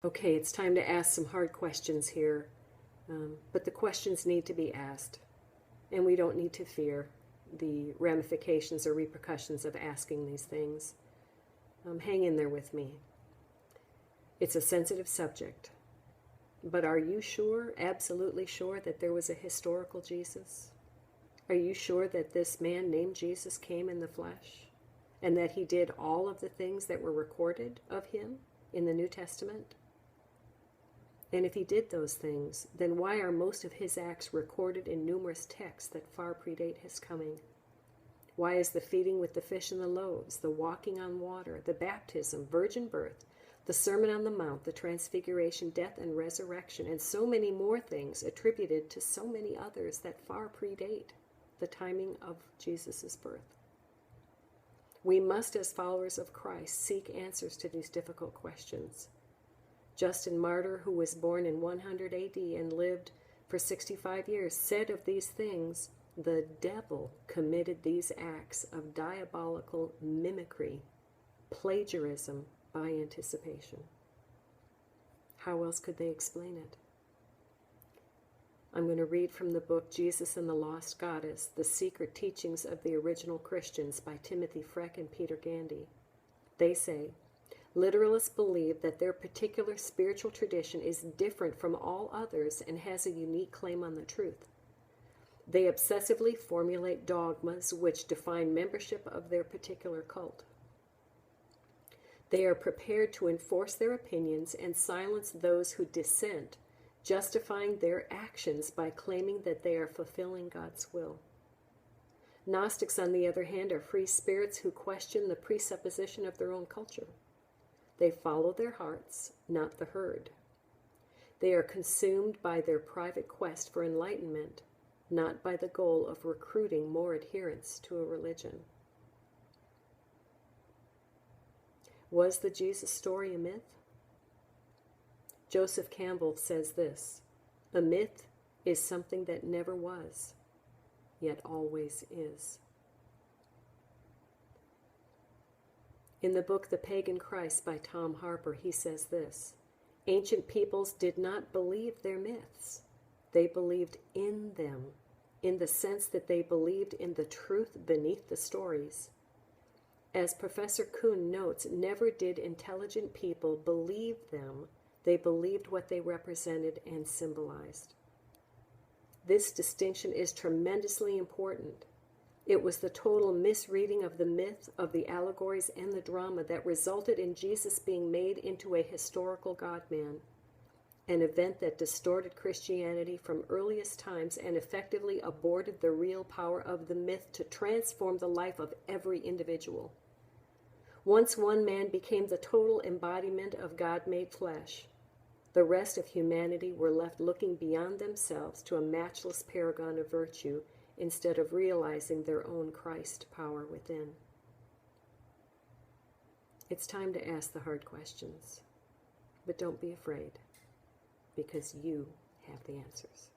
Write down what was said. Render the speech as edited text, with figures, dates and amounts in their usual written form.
Okay, it's time to ask some hard questions here, but the questions need to be asked, and we don't need to fear the ramifications or repercussions of asking these things. Hang in there with me. It's a sensitive subject, but are you sure, absolutely sure, that there was a historical Jesus? Are you sure that this man named Jesus came in the flesh, and that he did all of the things that were recorded of him in the New Testament? And if he did those things, then why are most of his acts recorded in numerous texts that far predate his coming? Why is the feeding with the fish and the loaves, the walking on water, the baptism, virgin birth, the Sermon on the Mount, the transfiguration, death, and resurrection, and so many more things attributed to so many others that far predate the timing of Jesus' birth? We must, as followers of Christ, seek answers to these difficult questions. Justin Martyr, who was born in 100 AD and lived for 65 years, said of these things, "The devil committed these acts of diabolical mimicry, plagiarism by anticipation." How else could they explain it? I'm going to read from the book Jesus and the Lost Goddess, The Secret Teachings of the Original Christians by Timothy Freck and Peter Gandy. They say, literalists believe that their particular spiritual tradition is different from all others and has a unique claim on the truth. They obsessively formulate dogmas which define membership of their particular cult. They are prepared to enforce their opinions and silence those who dissent, justifying their actions by claiming that they are fulfilling God's will. Gnostics, on the other hand, are free spirits who question the presupposition of their own culture. They follow their hearts, not the herd. They are consumed by their private quest for enlightenment, not by the goal of recruiting more adherents to a religion. Was the Jesus story a myth? Joseph Campbell says this, "A myth is something that never was, yet always is." In the book The Pagan Christ by Tom Harper, he says this, "Ancient peoples did not believe their myths. They believed in them, in the sense that they believed in the truth beneath the stories. As Professor Kuhn notes, never did intelligent people believe them. They believed what they represented and symbolized." This distinction is tremendously important. It was the total misreading of the myth, of the allegories, and the drama that resulted in Jesus being made into a historical God-man, an event that distorted Christianity from earliest times and effectively aborted the real power of the myth to transform the life of every individual. Once one man became the total embodiment of God made flesh, the rest of humanity were left looking beyond themselves to a matchless paragon of virtue, instead of realizing their own Christ power within. It's time to ask the hard questions, but don't be afraid, because you have the answers.